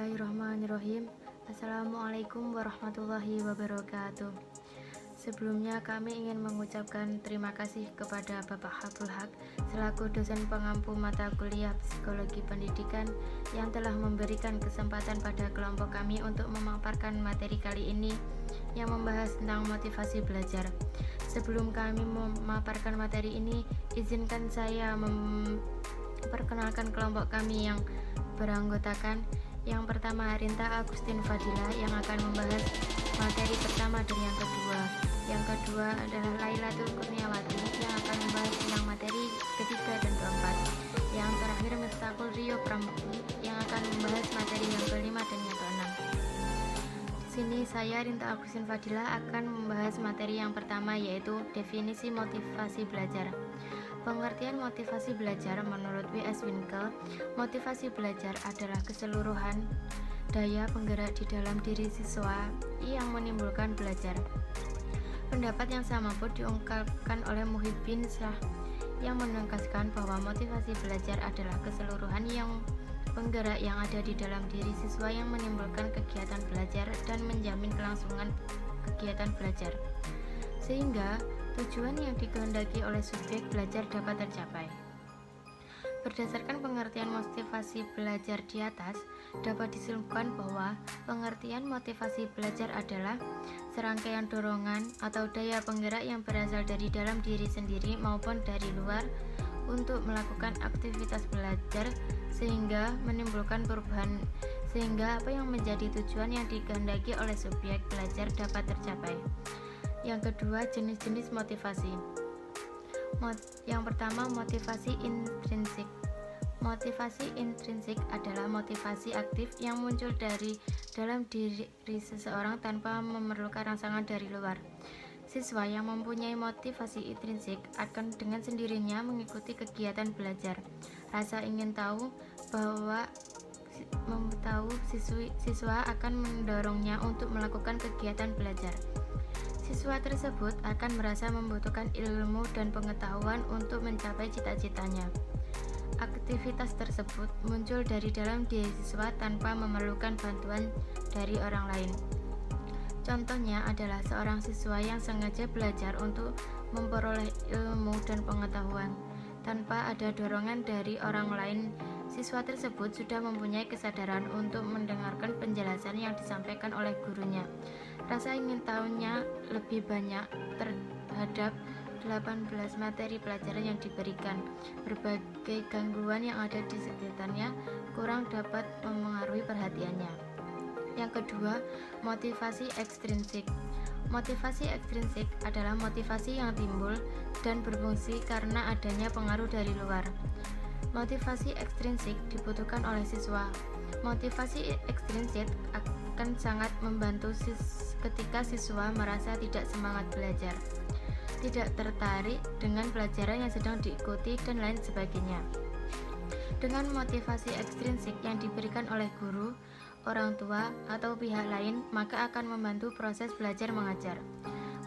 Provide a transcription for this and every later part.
Bismillahirrahmanirrahim. Assalamualaikum warahmatullahi wabarakatuh. Sebelumnya kami ingin mengucapkan terima kasih kepada Bapak Abdul Haq selaku dosen pengampu mata kuliah Psikologi Pendidikan yang telah memberikan kesempatan pada kelompok kami untuk memaparkan materi kali ini yang membahas tentang motivasi belajar. Sebelum kami memaparkan materi ini, izinkan saya memperkenalkan kelompok kami yang beranggotakan. Yang pertama, Rinta Agustin Fadila yang akan membahas materi pertama dan yang kedua. Yang kedua adalah Lailatul Kurniawati yang akan membahas tentang materi ketiga dan keempat. Yang terakhir, Miftahul Rio Pramuti yang akan membahas materi yang kelima dan yang keenam. Sini saya Rinta Agustin Fadila akan membahas materi yang pertama, yaitu definisi motivasi belajar. Pengertian motivasi belajar menurut W.S. Winkel, motivasi belajar adalah keseluruhan daya penggerak di dalam diri siswa yang menimbulkan belajar. Pendapat yang sama pun diungkapkan oleh Muhyiddin Shah yang menegaskan bahwa motivasi belajar adalah keseluruhan yang penggerak yang ada di dalam diri siswa yang menimbulkan kegiatan belajar dan menjamin kelangsungan kegiatan belajar, sehingga tujuan yang dikehendaki oleh subjek belajar dapat tercapai. Berdasarkan pengertian motivasi belajar di atas, dapat disimpulkan bahwa pengertian motivasi belajar adalah serangkaian dorongan atau daya penggerak yang berasal dari dalam diri sendiri maupun dari luar untuk melakukan aktivitas belajar sehingga menimbulkan perubahan, sehingga apa yang menjadi tujuan yang dikehendaki oleh subjek belajar dapat tercapai. Yang kedua, jenis-jenis motivasi. Yang pertama, motivasi intrinsik. Motivasi intrinsik adalah motivasi aktif yang muncul dari dalam diri seseorang tanpa memerlukan rangsangan dari luar. Siswa yang mempunyai motivasi intrinsik akan dengan sendirinya mengikuti kegiatan belajar. Rasa ingin tahu siswa akan mendorongnya untuk melakukan kegiatan belajar. Siswa tersebut akan merasa membutuhkan ilmu dan pengetahuan untuk mencapai cita-citanya. Aktivitas tersebut muncul dari dalam diri siswa tanpa memerlukan bantuan dari orang lain. Contohnya adalah seorang siswa yang sengaja belajar untuk memperoleh ilmu dan pengetahuan. Tanpa ada dorongan dari orang lain, siswa tersebut sudah mempunyai kesadaran untuk mendengarkan penjelasan yang disampaikan oleh gurunya. Rasa ingin tahunya lebih banyak terhadap 18 materi pelajaran yang diberikan. Berbagai gangguan yang ada di sekitarnya kurang dapat memengaruhi perhatiannya. Yang kedua, motivasi ekstrinsik. Motivasi ekstrinsik adalah motivasi yang timbul dan berfungsi karena adanya pengaruh dari luar. Motivasi ekstrinsik dibutuhkan oleh siswa. Motivasi ekstrinsik akan sangat membantu ketika siswa merasa tidak semangat belajar, tidak tertarik dengan pelajaran yang sedang diikuti, dan lain sebagainya. Dengan motivasi ekstrinsik yang diberikan oleh guru, orang tua, atau pihak lain, maka akan membantu proses belajar mengajar.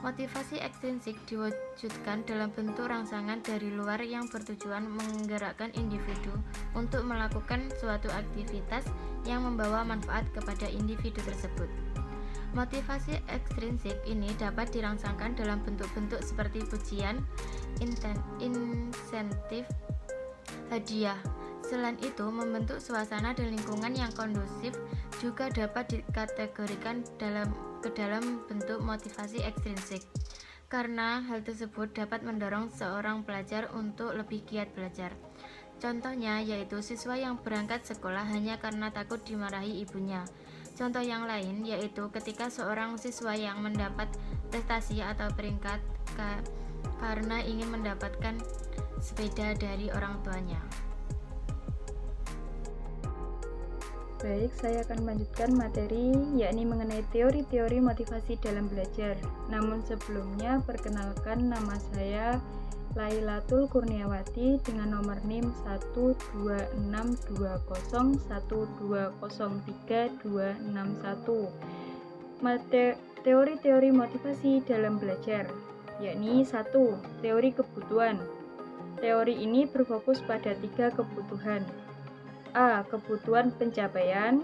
Motivasi ekstrinsik diwujudkan dalam bentuk rangsangan dari luar yang bertujuan menggerakkan individu untuk melakukan suatu aktivitas yang membawa manfaat kepada individu tersebut. Motivasi ekstrinsik ini dapat dirangsangkan dalam bentuk-bentuk seperti pujian, insentif, hadiah. Selain itu, membentuk suasana dan lingkungan yang kondusif juga dapat dikategorikan ke dalam bentuk motivasi ekstrinsik, karena hal tersebut dapat mendorong seorang pelajar untuk lebih giat belajar. Contohnya yaitu siswa yang berangkat sekolah hanya karena takut dimarahi ibunya. Contoh yang lain yaitu ketika seorang siswa yang mendapat prestasi atau peringkat karena ingin mendapatkan sepeda dari orang tuanya. Baik, saya akan melanjutkan materi yakni mengenai teori-teori motivasi dalam belajar. Namun sebelumnya, perkenalkan, nama saya Lailatul Kurniawati dengan nomor NIM 1262012032261. Teori-teori motivasi dalam belajar, yakni 1. Teori kebutuhan. Teori ini berfokus pada 3 kebutuhan. A. Kebutuhan pencapaian,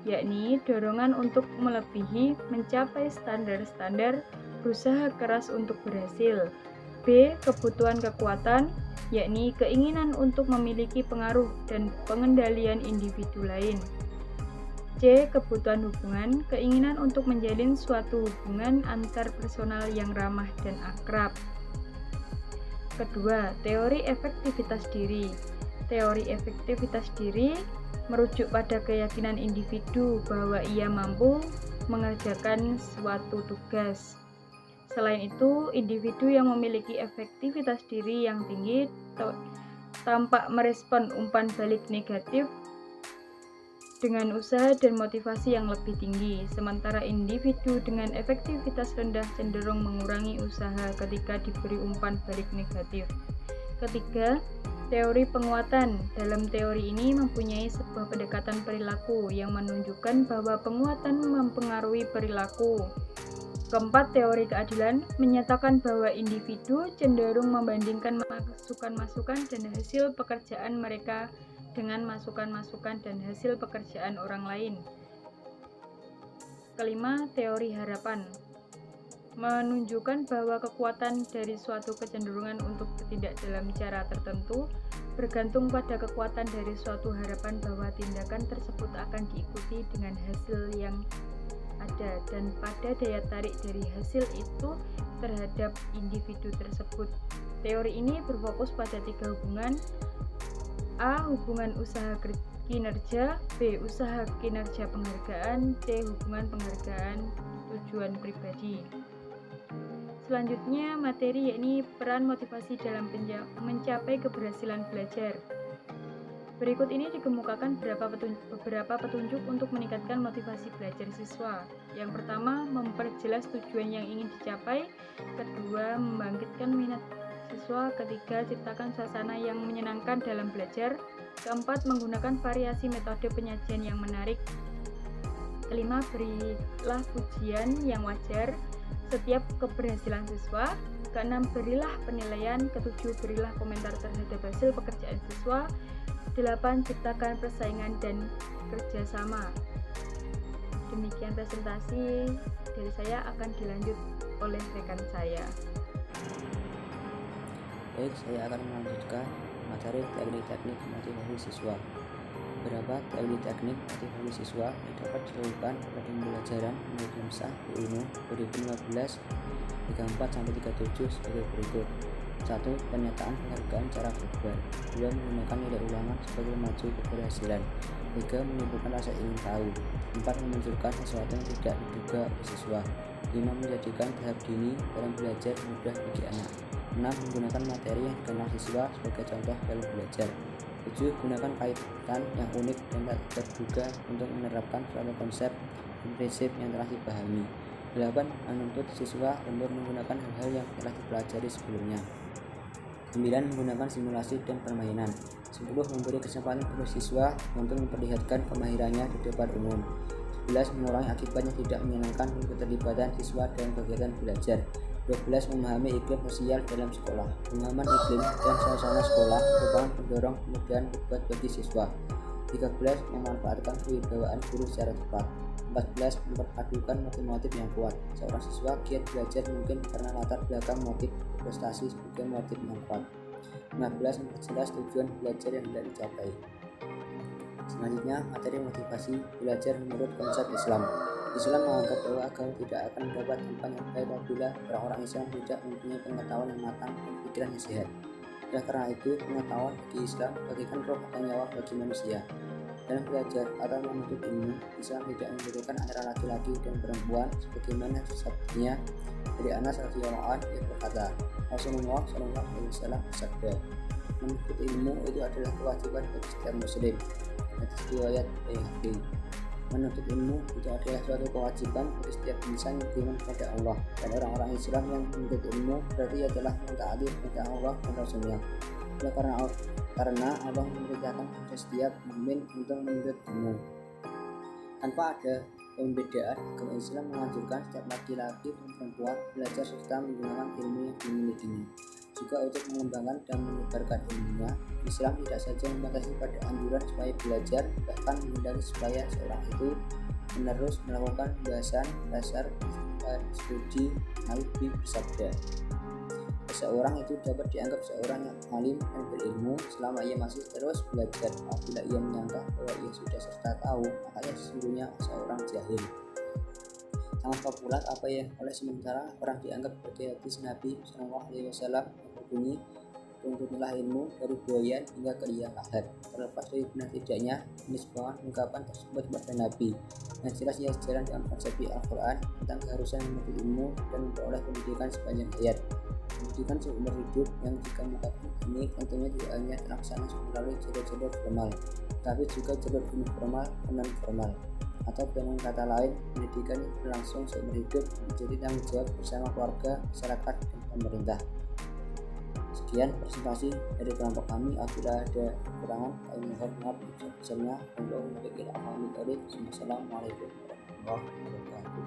yakni dorongan untuk melebihi, mencapai standar-standar, berusaha keras untuk berhasil. B. Kebutuhan kekuatan, yakni keinginan untuk memiliki pengaruh dan pengendalian individu lain. C. Kebutuhan hubungan, keinginan untuk menjalin suatu hubungan antar personal yang ramah dan akrab. Kedua, teori efektivitas diri. Teori efektivitas diri merujuk pada keyakinan individu bahwa ia mampu mengerjakan suatu tugas. Selain itu, individu yang memiliki efektivitas diri yang tinggi tampak merespon umpan balik negatif dengan usaha dan motivasi yang lebih tinggi, sementara individu dengan efektivitas rendah cenderung mengurangi usaha ketika diberi umpan balik negatif. Ketiga, teori penguatan. Dalam teori ini mempunyai sebuah pendekatan perilaku yang menunjukkan bahwa penguatan mempengaruhi perilaku. Keempat, teori keadilan menyatakan bahwa individu cenderung membandingkan masukan-masukan dan hasil pekerjaan mereka dengan masukan-masukan dan hasil pekerjaan orang lain. Kelima, teori harapan menunjukkan bahwa kekuatan dari suatu kecenderungan untuk bertindak dalam cara tertentu bergantung pada kekuatan dari suatu harapan bahwa tindakan tersebut akan diikuti dengan hasil yang ada dan pada daya tarik dari hasil itu terhadap individu tersebut. Teori ini berfokus pada 3 hubungan: A. Hubungan usaha kinerja, B. Usaha kinerja penghargaan, C. Hubungan penghargaan tujuan pribadi. Selanjutnya materi, yakni peran motivasi dalam mencapai keberhasilan belajar. Berikut ini dikemukakan beberapa petunjuk untuk meningkatkan motivasi belajar siswa. Yang pertama, memperjelas tujuan yang ingin dicapai. Kedua, membangkitkan minat siswa. Ketiga, ciptakan suasana yang menyenangkan dalam belajar. Keempat, menggunakan variasi metode penyajian yang menarik. Kelima, berilah pujian yang wajar setiap keberhasilan siswa. Keenam, berilah penilaian. Ketujuh, berilah komentar terhadap hasil pekerjaan siswa. 8. Ciptakan persaingan dan kerjasama. Demikian presentasi dari saya, akan dilanjut oleh rekan saya. Baik, saya akan melanjutkan materi teknik-teknik motivasi siswa. Beberapa teknik-teknik motivasi siswa yang dapat dilakukan pada pembelajaran menurut Lemsah Ilmu 2015 34-37 sebagai berikut. 1. Pernyataan penghargaan secara verbal. 2. Menggunakan nilai ulangan sebagai maju keberhasilan. 3. Menimbulkan rasa ingin tahu. 4. Memunculkan sesuatu yang tidak diduga oleh siswa. 5. Menjadikan tahap dini dalam belajar mudah bagi anak. 6. Menggunakan materi yang dikenal siswa sebagai contoh dalam belajar. 7. Gunakan kaitan yang unik dan tak terduga untuk menerapkan suatu konsep dan prinsip yang telah dipahami. 8. Menuntut siswa untuk menggunakan hal-hal yang telah dipelajari sebelumnya. 9. Menggunakan simulasi dan permainan. 10. Memberi kesempatan kepada siswa untuk memperlihatkan kemahirannya di depan umum. 11. Mengurangi akibat yang tidak menyenangkan untuk keterlibatan siswa dalam kegiatan belajar. 12. Memahami iklim sosial dalam sekolah. Pemahaman iklim dan suasana sekolah merupakan pendorong kemudahan hebat bagi siswa. 13. Memanfaatkan kewibawaan guru secara tepat. 14. Memperpadukan motif-motif yang kuat. Seorang siswa giat belajar mungkin karena latar belakang motif prestasi sebagai motif yang kuat. 15. Memperjelas tujuan belajar yang hendak dicapai. Selanjutnya, materi motivasi belajar menurut konsep Islam. Islam menganggap bahwa agama tidak akan mendapat tempat yang baik apabila orang-orang Islam tidak mempunyai pengetahuan yang matang dan pikiran yang sehat. Oleh karena itu, pengetahuan bagi Islam bagaikan roh atau nyawa bagi manusia. Dalam belajar atau menuntut ilmu, Islam tidak membedakan antara laki-laki dan perempuan sebagaimana sabdanya dari Anas radhiyallahu anhu yang berkata, Rasulullah SAW bersabda, menuntut ilmu itu adalah kewajiban bagi setiap muslim. Hadis riwayat Baihaqi. Menuntut ilmu itu adalah suatu kewajiban bagi setiap insan yang beriman kepada Allah, dan orang-orang Islam yang menuntut ilmu berarti adalah mentaati perintah Allah dan Rasulnya. Oleh karena Allah memerintahkan kepada setiap mukmin untuk menuntut ilmu. Tanpa ada pembedaan, agama Islam menganjurkan setiap laki-laki dan perempuan belajar serta menggunakan ilmu yang dimilikinya. juga untuk mengembangkan dan menyebarkan ilmunya. Islam tidak saja membatasi pada anjuran supaya belajar, bahkan menghendaki supaya seorang itu menerus melakukan pembahasan dasar studi. Nabi bersabda, seseorang itu dapat dianggap seorang yang alim dan berilmu selama ia masih terus belajar. Apabila ia menyangka bahwa ia sudah serta tahu, makanya sesungguhnya seorang jahil. Sangat populer apa yang oleh sementara orang dianggap sebagai hadis Nabi SAW yang berbunyi, tuntutlah ilmu dari buayan hingga ke liang lahat. Terlepas dari benar tidaknya menisbahkan ungkapan tersebut kepada Nabi, yang jelas ia sejalan dengan konsep Al-Quran tentang keharusan menuntut ilmu dan memperoleh pendidikan sepanjang hayat. Pendidikan seumur hidup yang jika mengatakan ini tentunya tidak hanya terlaksana melalui jalur-jalur formal, tapi juga jalur informal dan non formal. Atau dengan kata lain, pendidikan yang berlangsung seumur hidup menjadi tanggung jawab bersama keluarga, masyarakat, dan pemerintah. Sekian presentasi dari kelompok kami. Apabila ada kekurangan, kami mohon maaf sebesar-besarnya. Wassalamualaikum warahmatullahi wabarakatuh.